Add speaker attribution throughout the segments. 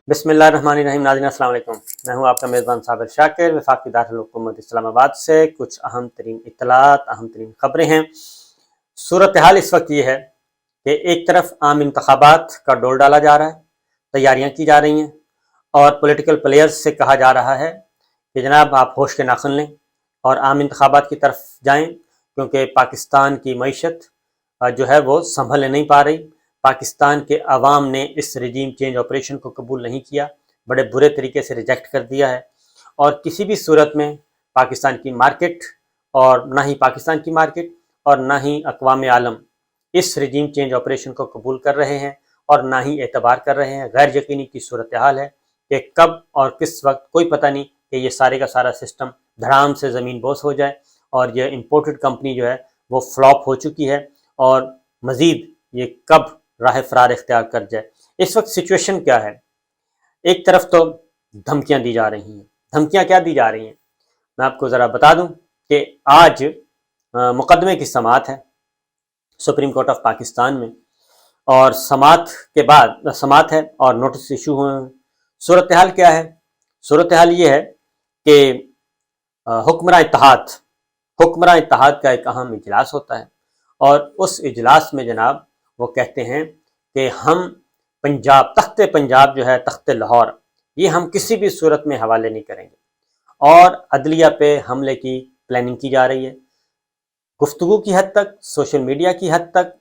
Speaker 1: بسم اللہ الرحمن الرحیم. ناظرین السلام علیکم. میں ہوں آپ کا میزبان صابر شاکر. وفاقی دارالحکومت اسلام آباد سے کچھ اہم ترین اطلاعات، اہم ترین خبریں ہیں. صورتحال اس وقت یہ ہے کہ ایک طرف عام انتخابات کا ڈور ڈالا جا رہا ہے، تیاریاں کی جا رہی ہیں، اور پولیٹیکل پلیئرز سے کہا جا رہا ہے کہ جناب آپ ہوش کے ناخن لیں اور عام انتخابات کی طرف جائیں، کیونکہ پاکستان کی معیشت جو ہے وہ سنبھل نہیں پا رہی. پاکستان کے عوام نے اس رجیم چینج آپریشن کو قبول نہیں کیا، بڑے برے طریقے سے ریجیکٹ کر دیا ہے، اور کسی بھی صورت میں پاکستان کی مارکیٹ، اور نہ ہی پاکستان کی مارکیٹ اور نہ ہی اقوام عالم اس رجیم چینج آپریشن کو قبول کر رہے ہیں اور نہ ہی اعتبار کر رہے ہیں. غیر یقینی کی صورتحال ہے کہ کب اور کس وقت کوئی پتہ نہیں کہ یہ سارے کا سارا سسٹم دھڑام سے زمین بوس ہو جائے اور یہ امپورٹڈ کمپنی جو ہے وہ فلاپ ہو چکی ہے، اور مزید یہ کب راہ فرار اختیار کر جائے. اس وقت سچویشن کیا ہے؟ ایک طرف تو دھمکیاں دی جا رہی ہیں. دھمکیاں کیا دی جا رہی ہیں؟ میں آپ کو ذرا بتا دوں کہ آج مقدمے کی سماعت ہے سپریم کورٹ آف پاکستان میں، اور سماعت کے بعد سماعت ہے اور نوٹس ایشو ہوئے ہیں. صورتحال کیا ہے؟ صورتحال یہ ہے کہ حکمراں اتحاد کا ایک اہم اجلاس ہوتا ہے، اور اس اجلاس میں جناب وہ کہتے ہیں کہ ہم تخت پنجاب جو ہے، تخت لاہور، یہ ہم کسی بھی صورت میں حوالے نہیں کریں گے، اور عدلیہ پہ حملے کی پلاننگ کی جا رہی ہے. گفتگو کی حد تک، سوشل میڈیا کی حد تک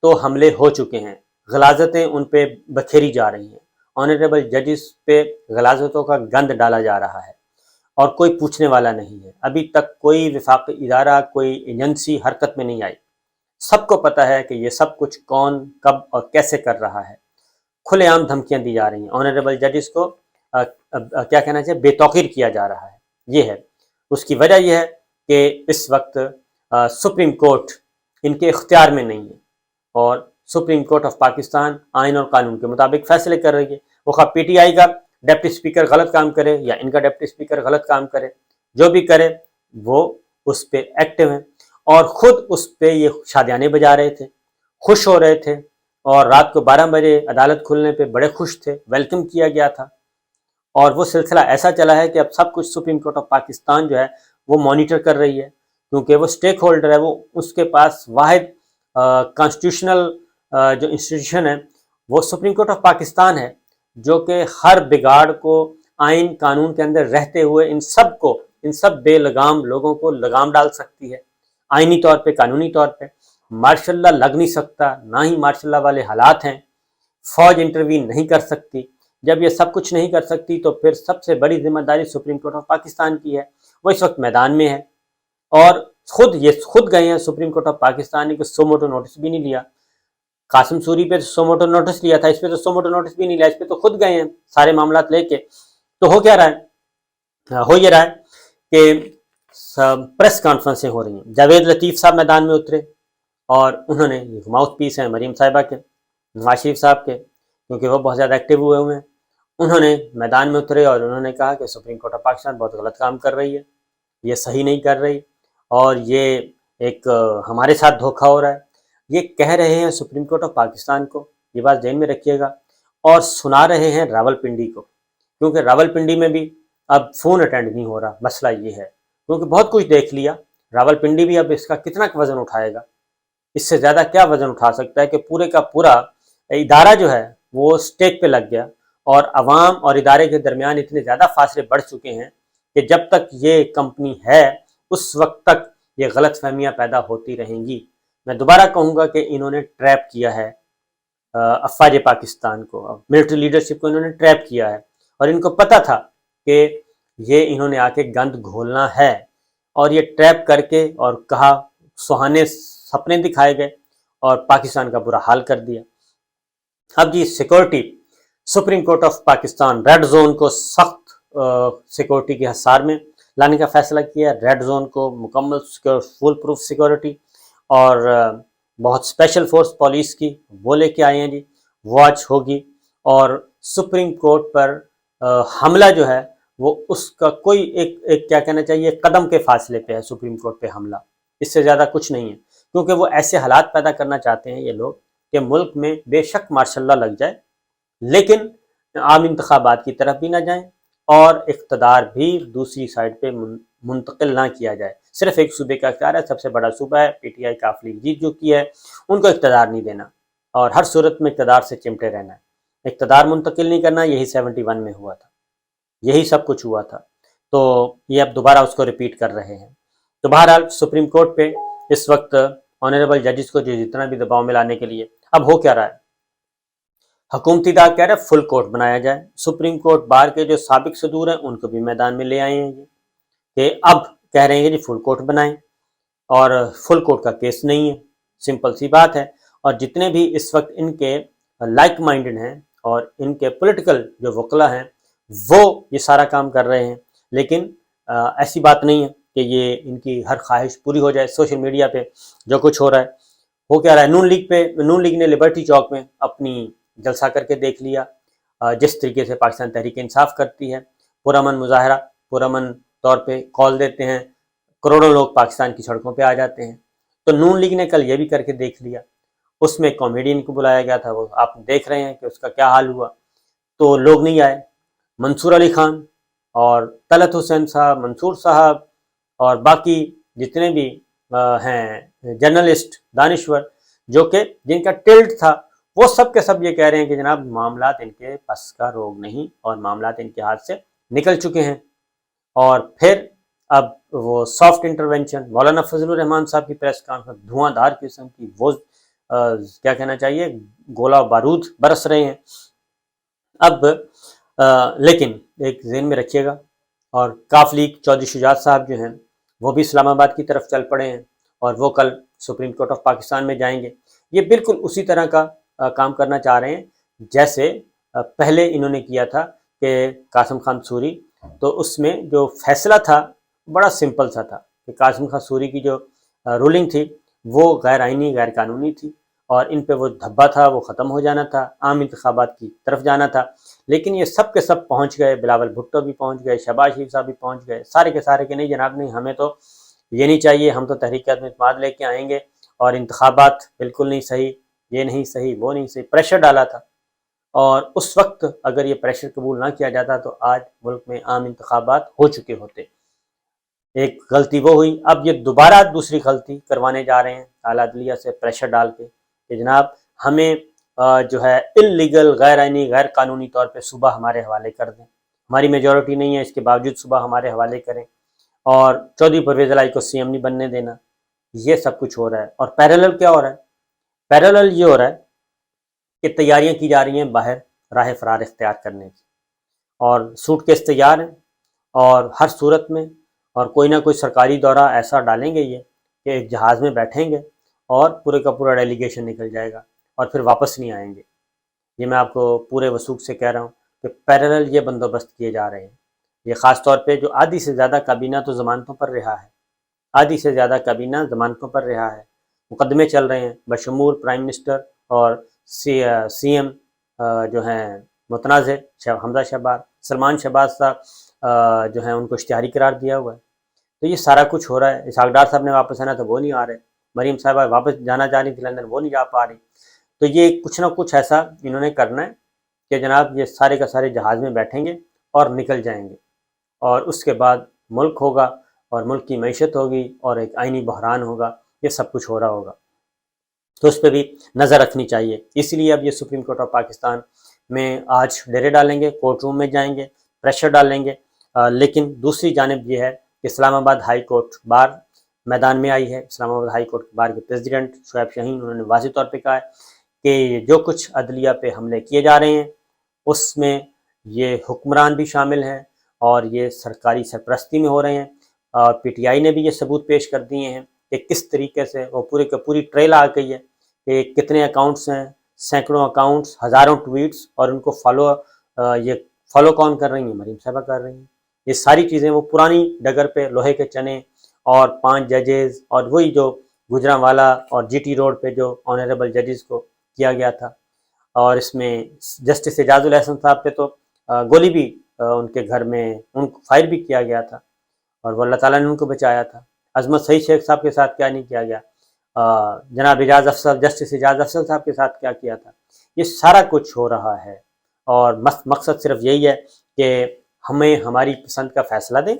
Speaker 1: تو حملے ہو چکے ہیں، غلاظتیں ان پہ بکھیری جا رہی ہیں، آنریبل ججز پہ غلاظتوں کا گند ڈالا جا رہا ہے، اور کوئی پوچھنے والا نہیں ہے. ابھی تک کوئی وفاقی ادارہ، کوئی ایجنسی حرکت میں نہیں آئی. سب کو پتہ ہے کہ یہ سب کچھ کون، کب اور کیسے کر رہا ہے. کھلے عام دھمکیاں دی جا رہی ہیں، آنریبل ججز کو کیا کہنا چاہیے، بے توقیر کیا جا رہا ہے. یہ ہے اس کی وجہ، یہ ہے کہ اس وقت سپریم کورٹ ان کے اختیار میں نہیں ہے، اور سپریم کورٹ آف پاکستان آئین اور قانون کے مطابق فیصلے کر رہی ہے. وہ خواہ پی ٹی آئی کا ڈپٹی اسپیکر غلط کام کرے یا ان کا ڈپٹی اسپیکر غلط کام کرے، جو بھی کرے وہ اس پہ ایکٹیو ہیں، اور خود اس پہ یہ شادیانے بجا رہے تھے، خوش ہو رہے تھے، اور رات کو 12 بجے عدالت کھلنے پہ بڑے خوش تھے، ویلکم کیا گیا تھا. اور وہ سلسلہ ایسا چلا ہے کہ اب سب کچھ سپریم کورٹ آف پاکستان جو ہے وہ مانیٹر کر رہی ہے، کیونکہ وہ سٹیک ہولڈر ہے. وہ اس کے پاس واحد کانسٹیٹیوشنل جو انسٹیٹیوشن ہے وہ سپریم کورٹ آف پاکستان ہے، جو کہ ہر بگاڑ کو آئین قانون کے اندر رہتے ہوئے ان سب بے لگام لوگوں کو لگام ڈال سکتی ہے، آئینی طور پہ، قانونی طور پہ. مارشاء اللہ لگ نہیں سکتا، نہ ہی مارشاء اللہ والے حالات ہیں. فوج انٹروین نہیں کر سکتی. جب یہ سب کچھ نہیں کر سکتی تو پھر سب سے بڑی ذمہ داری سپریم کورٹ آف پاکستان کی ہے. وہ اس وقت میدان میں ہے، اور خود گئے ہیں سپریم کورٹ آف پاکستان نے، کہ سو موٹو نوٹس بھی نہیں لیا. قاسم سوری پہ سو موٹو نوٹس لیا تھا، اس پہ تو سو موٹو نوٹس بھی نہیں لیا، اس پہ تو خود گئے ہیں سارے معاملات لے کے. تو ہو کیا رہا ہے؟ ہو یہ رہا ہے کہ پریس کانفرنسیں ہو رہی ہیں. جاوید لطیف صاحب میدان میں اترے، اور انہوں نے ماؤتھ پیس ہیں مریم صاحبہ کے، نواز شریف صاحب کے، کیونکہ وہ بہت زیادہ ایکٹیو ہوئے ہیں. انہوں نے میدان میں اترے اور انہوں نے کہا کہ سپریم کورٹ آف پاکستان بہت غلط کام کر رہی ہے، یہ صحیح نہیں کر رہی، اور یہ ایک ہمارے ساتھ دھوکہ ہو رہا ہے. یہ کہہ رہے ہیں سپریم کورٹ آف پاکستان کو، یہ بات ذہن میں رکھیے گا، اور سنا رہے ہیں راول پنڈی کو، کیونکہ راول پنڈی میں بھی اب فون اٹینڈ نہیں ہو رہا. مسئلہ یہ ہے کیونکہ بہت کچھ دیکھ لیا. راول پنڈی بھی اب اس کا کتنا وزن اٹھائے گا؟ اس سے زیادہ کیا وزن اٹھا سکتا ہے کہ پورے کا پورا ادارہ جو ہے وہ سٹیک پہ لگ گیا، اور عوام اور ادارے کے درمیان اتنے زیادہ فاصلے بڑھ چکے ہیں کہ جب تک یہ کمپنی ہے اس وقت تک یہ غلط فہمیاں پیدا ہوتی رہیں گی. میں دوبارہ کہوں گا کہ انہوں نے ٹریپ کیا ہے افواج پاکستان کو، ملٹری لیڈرشپ کو انہوں نے ٹریپ کیا ہے، اور ان کو پتہ تھا کہ یہ انہوں نے آ کے گند گھولنا ہے، اور یہ ٹریپ کر کے اور کہا، سہانے سپنے دکھائے گئے اور پاکستان کا برا حال کر دیا. اب جی security, supreme court of Pakistan red zone کو سخت سیکورٹی کے حصار میں لانے کا فیصلہ کیا. ریڈ زون کو مکمل فول پروف سیکورٹی اور بہت اسپیشل فورس پولیس کی وہ لے کے آئے ہیں جی. واچ ہوگی، اور سپریم کورٹ پر حملہ جو ہے وہ اس کا کوئی ایک کیا کہنا چاہیے قدم کے فاصلے پہ ہے. سپریم کورٹ پہ حملہ اس سے زیادہ کچھ نہیں ہے، کیونکہ وہ ایسے حالات پیدا کرنا چاہتے ہیں یہ لوگ کہ ملک میں بے شک ماشاء اللہ لگ جائے، لیکن عام انتخابات کی طرف بھی نہ جائیں اور اقتدار بھی دوسری سائڈ پہ منتقل نہ کیا جائے. صرف ایک صوبے کا اختیار ہے، سب سے بڑا صوبہ ہے، پی ٹی آئی کافلی جیت چکی ہے، ان کو اقتدار نہیں دینا اور ہر صورت میں اقتدار سے چمٹے رہنا ہے، اقتدار منتقل نہیں کرنا. یہی 71 میں ہوا تھا، یہی سب کچھ ہوا تھا، تو یہ اب دوبارہ اس کو ریپیٹ کر رہے ہیں. تو بہرحال سپریم کورٹ پہ اس وقت آنریبل ججز کو جو جتنا بھی دباؤ میں لانے کے لیے اب ہو کیا رہا ہے، حکومتی داد کہہ رہا ہے فل کورٹ بنایا جائے. سپریم کورٹ بار کے جو سابق صدور ہیں ان کو بھی میدان میں لے آئے ہیں یہ کہ اب کہہ رہے ہیں کہ جی فل کورٹ بنائیں، اور فل کورٹ کا کیس نہیں ہے، سمپل سی بات ہے. اور جتنے بھی اس وقت ان کے لائک مائنڈڈ ہیں اور ان کے پولیٹیکل جو وکلا ہیں وہ یہ سارا کام کر رہے ہیں، لیکن ایسی بات نہیں ہے کہ یہ ان کی ہر خواہش پوری ہو جائے. سوشل میڈیا پہ جو کچھ ہو رہا ہے، ہو کیا رہا ہے، نون لیگ نے لبرٹی چوک میں اپنی جلسہ کر کے دیکھ لیا. جس طریقے سے پاکستان تحریک انصاف کرتی ہے، پرامن مظاہرہ، پرامن طور پہ کال دیتے ہیں، کروڑوں لوگ پاکستان کی سڑکوں پہ آ جاتے ہیں. تو نون لیگ نے کل یہ بھی کر کے دیکھ لیا، اس میں کامیڈین کو بلایا گیا تھا، وہ آپ دیکھ رہے ہیں کہ اس کا کیا حال ہوا، تو لوگ نہیں آئے. منصور علی خان اور طلعت حسین صاحب، منصور صاحب اور باقی جتنے بھی ہیں جرنلسٹ، دانشور، جو کہ جن کا ٹلٹ تھا، وہ سب کے سب یہ کہہ رہے ہیں کہ جناب معاملات ان کے بس کا روگ نہیں اور معاملات ان کے ہاتھ سے نکل چکے ہیں. اور پھر اب وہ سافٹ انٹرونشن، مولانا فضل الرحمان صاحب کی پریس کانفرنس دھواں دھار قسم کی، وہ کیا کہنا چاہیے، گولہ بارود برس رہے ہیں. اب لیکن ایک ذہن میں رکھیے گا، اور کاف لیگ چودھری شجاعت صاحب جو ہیں وہ بھی اسلام آباد کی طرف چل پڑے ہیں اور وہ کل سپریم کورٹ آف پاکستان میں جائیں گے. یہ بالکل اسی طرح کا کام کرنا چاہ رہے ہیں جیسے پہلے انہوں نے کیا تھا کہ قاسم خان سوری، تو اس میں جو فیصلہ تھا بڑا سمپل سا تھا کہ قاسم خان سوری کی جو رولنگ تھی وہ غیر آئینی، غیر قانونی تھی، اور ان پہ وہ دھبا تھا، وہ ختم ہو جانا تھا، عام انتخابات کی طرف جانا تھا. لیکن یہ سب کے سب پہنچ گئے، بلاول بھٹو بھی پہنچ گئے، شہباز شریف صاحب بھی پہنچ گئے، سارے کے سارے کہ نہیں جناب نہیں، ہمیں تو یہ نہیں چاہیے، ہم تو تحریک عدم اعتماد لے کے آئیں گے، اور انتخابات بالکل نہیں صحیح، یہ نہیں صحیح، وہ نہیں صحیح، پریشر ڈالا تھا. اور اس وقت اگر یہ پریشر قبول نہ کیا جاتا تو آج ملک میں عام انتخابات ہو چکے ہوتے. ایک غلطی وہ ہوئی، اب یہ دوبارہ دوسری غلطی کروانے جا رہے ہیں اعلیٰ عدلیہ سے پریشر ڈال کے کہ جناب ہمیں جو ہے اللیگل، غیر آئینی، غیر قانونی طور پہ صوبہ ہمارے حوالے کر دیں، ہماری میجورٹی نہیں ہے، اس کے باوجود صوبہ ہمارے حوالے کریں، اور چودھری پرویز الہی کو سی ایم نہیں بننے دینا. یہ سب کچھ ہو رہا ہے. اور پیرالل کیا ہو رہا ہے، پیرالل یہ ہو رہا ہے کہ تیاریاں کی جا رہی ہیں باہر راہ فرار اختیار کرنے کی، اور سوٹ کیس تیار ہیں، اور ہر صورت میں اور کوئی نہ کوئی سرکاری دورہ ایسا ڈالیں گے یہ کہ ایک جہاز میں بیٹھیں گے اور پورے کا پورا ڈیلیگیشن نکل جائے گا اور پھر واپس نہیں آئیں گے. یہ میں آپ کو پورے وثوق سے کہہ رہا ہوں کہ پیرالل یہ بندوبست کیے جا رہے ہیں. یہ خاص طور پہ جو آدھی سے زیادہ کابینہ تو ضمانتوں پر رہا ہے، آدھی سے زیادہ کابینہ ضمانتوں پر رہا ہے، مقدمے چل رہے ہیں بشمول پرائم منسٹر اور سی ایم جو ہیں متنازع حمزہ شہباز، سلمان شہباز صاحب جو ہیں ان کو اشتہاری قرار دیا ہوا ہے. تو یہ سارا کچھ ہو رہا ہے. اسحاق ڈار صاحب نے واپس آنا تھا، وہ نہیں آ رہے، مریم صاحبہ واپس جانا چاہ رہی تھی لندن، وہ نہیں جا پا رہی. تو یہ کچھ نہ کچھ ایسا انہوں نے کرنا ہے کہ جناب یہ سارے کا سارے جہاز میں بیٹھیں گے اور نکل جائیں گے، اور اس کے بعد ملک ہوگا اور ملک کی معیشت ہوگی اور ایک آئینی بحران ہوگا. یہ سب کچھ ہو رہا ہوگا، تو اس پہ بھی نظر رکھنی چاہیے. اس لیے اب یہ سپریم کورٹ آف پاکستان میں آج ڈیرے ڈالیں گے، کورٹ روم میں جائیں گے، پریشر ڈالیں گے. لیکن دوسری جانب یہ ہے کہ اسلام آباد ہائی کورٹ بار میدان میں آئی ہے. اسلام آباد ہائی کورٹ بار کے پریزیڈنٹ شعیب شاہین، انہوں نے واضح طور پہ کہا ہے کہ جو کچھ عدلیہ پہ حملے کیے جا رہے ہیں اس میں یہ حکمران بھی شامل ہیں اور یہ سرکاری سرپرستی میں ہو رہے ہیں. اور پی ٹی آئی نے بھی یہ ثبوت پیش کر دیے ہیں کہ کس طریقے سے وہ پورے کے پوری ٹریل آ گئی ہے کہ کتنے اکاؤنٹس ہیں، سینکڑوں اکاؤنٹس، ہزاروں ٹویٹس، اور ان کو یہ فالو کون کر رہی ہیں، مریم صاحبہ کر رہی ہیں. یہ ساری چیزیں وہ پرانی ڈگر پہ لوہے کے چنے اور 5 ججز اور وہی جو گجرانوالا اور جی ٹی روڈ پہ جو آنریبل ججز کو کیا گیا تھا. اور اس میں جسٹس اعجاز الحسن صاحب پہ تو گولی بھی ان کے گھر میں ان کو فائر بھی کیا گیا تھا، اور وہ اللہ تعالیٰ نے ان کو بچایا تھا. عظمت سعید شیخ صاحب کے ساتھ کیا نہیں کیا گیا، جناب اعجاز افضل، جسٹس اعجاز افضل صاحب کے ساتھ کیا کیا تھا. یہ سارا کچھ ہو رہا ہے اور مقصد صرف یہی ہے کہ ہمیں ہماری پسند کا فیصلہ دیں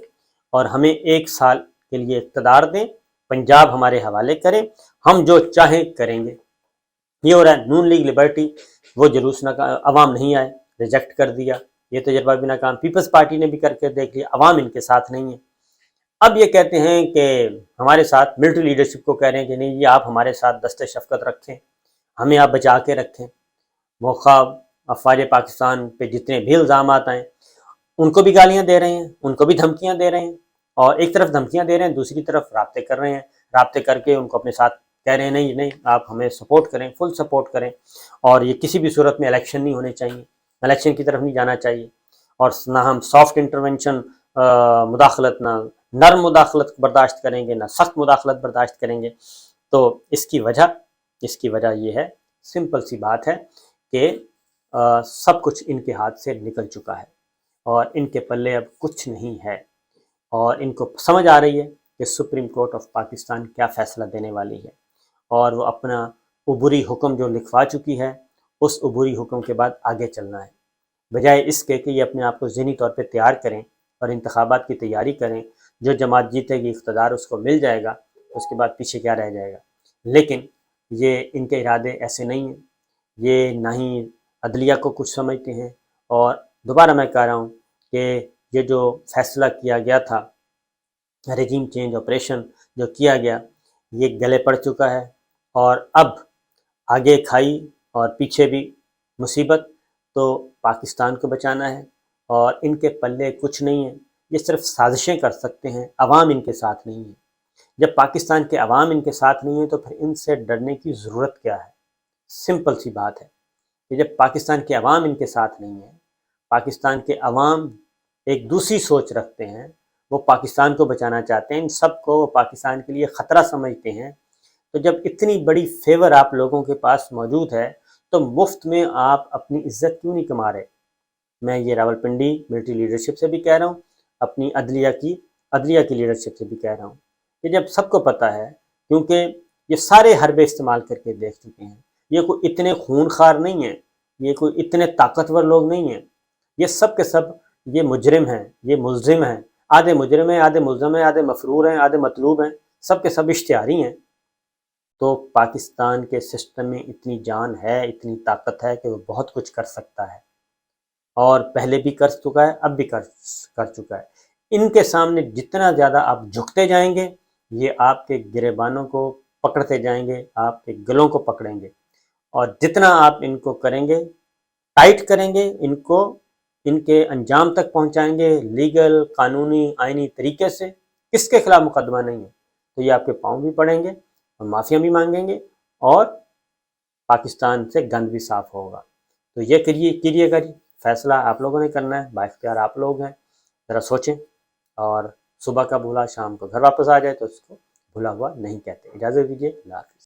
Speaker 1: اور ہمیں 1 سال کے لیے اقتدار دیں، پنجاب ہمارے حوالے کریں، ہم جو چاہیں کریں گے۔ یہ ہو رہا ہے۔ نون لیگ لبرٹی، وہ جلوس نہ عوام نہیں آئے، ریجیکٹ کر دیا، یہ تجربہ بھی ناکام۔ پیپلز پارٹی نے بھی کر کے دیکھ لیا، عوام ان کے ساتھ نہیں ہے۔ اب یہ کہتے ہیں کہ ہمارے ساتھ ملٹری لیڈرشپ کو کہہ رہے ہیں کہ نہیں جی آپ ہمارے ساتھ دست شفقت رکھیں، ہمیں آپ بچا کے رکھیں۔ وہ خواب افواج پاکستان پہ جتنے بھی الزامات آئیں ان کو بھی گالیاں دے رہے ہیں، ان کو بھی دھمکیاں دے رہے ہیں، اور ایک طرف دھمکیاں دے رہے ہیں، دوسری طرف رابطے کر رہے ہیں، رابطے کر کے ان کو اپنے ساتھ کہہ رہے ہیں نہیں نہیں آپ ہمیں سپورٹ کریں، فل سپورٹ کریں، اور یہ کسی بھی صورت میں الیکشن نہیں ہونے چاہیے، الیکشن کی طرف نہیں جانا چاہیے، اور نہ ہم سافٹ انٹرونشن مداخلت، نہ نرم مداخلت برداشت کریں گے، نہ سخت مداخلت برداشت کریں گے۔ تو اس کی وجہ یہ ہے، سمپل سی بات ہے کہ سب کچھ ان کے ہاتھ سے نکل چکا ہے اور ان کے پلے اب کچھ نہیں ہے، اور ان کو سمجھ آ رہی ہے کہ سپریم کورٹ آف پاکستان کیا فیصلہ دینے والی ہے، اور وہ اپنا عبوری حکم جو لکھوا چکی ہے اس عبوری حکم کے بعد آگے چلنا ہے، بجائے اس کے کہ یہ اپنے آپ کو ذہنی طور پہ تیار کریں اور انتخابات کی تیاری کریں، جو جماعت جیتے گی اقتدار اس کو مل جائے گا، اس کے بعد پیچھے کیا رہ جائے گا۔ لیکن یہ ان کے ارادے ایسے نہیں ہیں، یہ نہ ہی عدلیہ کو کچھ سمجھتے ہیں، اور دوبارہ میں کہہ رہا ہوں کہ یہ جو فیصلہ کیا گیا تھا، ریجیم چینج آپریشن جو کیا گیا، یہ گلے پڑ چکا ہے، اور اب آگے کھائی اور پیچھے بھی مصیبت، تو پاکستان کو بچانا ہے، اور ان کے پلے کچھ نہیں ہے، یہ صرف سازشیں کر سکتے ہیں، عوام ان کے ساتھ نہیں ہے۔ جب پاکستان کے عوام ان کے ساتھ نہیں ہے تو پھر ان سے ڈرنے کی ضرورت کیا ہے؟ سمپل سی بات ہے کہ جب پاکستان کے عوام ان کے ساتھ نہیں ہے، پاکستان کے عوام ایک دوسری سوچ رکھتے ہیں، وہ پاکستان کو بچانا چاہتے ہیں، ان سب کو وہ پاکستان کے لیے خطرہ سمجھتے ہیں، تو جب اتنی بڑی فیور آپ لوگوں کے پاس موجود ہے تو مفت میں آپ اپنی عزت کیوں نہیں کما رہے؟ میں یہ راولپنڈی ملٹری لیڈرشپ سے بھی کہہ رہا ہوں، اپنی عدلیہ کی لیڈرشپ سے بھی کہہ رہا ہوں، کہ جب سب کو پتہ ہے، کیونکہ یہ سارے حربے استعمال کر کے دیکھ چکے ہیں، یہ کوئی اتنے خونخوار نہیں ہیں، یہ کوئی اتنے طاقتور لوگ نہیں ہیں، یہ سب کے سب یہ مجرم ہیں، یہ ملزم ہیں، آدھے مجرم ہیں، آدھے ملزم ہیں، آدھے مفرور ہیں، آدھے مطلوب ہیں، سب کے سب اشتہاری ہیں۔ تو پاکستان کے سسٹم میں اتنی جان ہے، اتنی طاقت ہے کہ وہ بہت کچھ کر سکتا ہے، اور پہلے بھی کر چکا ہے، اب بھی کر چکا ہے۔ ان کے سامنے جتنا زیادہ آپ جھکتے جائیں گے، یہ آپ کے گریبانوں کو پکڑتے جائیں گے، آپ کے گلوں کو پکڑیں گے، اور جتنا آپ ان کو کریں گے، ٹائٹ کریں گے ان کو، ان کے انجام تک پہنچائیں گے لیگل، قانونی، آئینی طریقے سے، کس کے خلاف مقدمہ نہیں ہے، تو یہ آپ کے پاؤں بھی پڑیں گے اور معافیاں بھی مانگیں گے، اور پاکستان سے گند بھی صاف ہوگا۔ تو یہ کیجیے گا جی، فیصلہ آپ لوگوں نے کرنا ہے، بااختیار آپ لوگ ہیں، ذرا سوچیں، اور صبح کا بھولا شام کو گھر واپس آ جائے تو اس کو بھولا ہوا نہیں کہتے۔ اجازت دیجیے، اللہ حافظ۔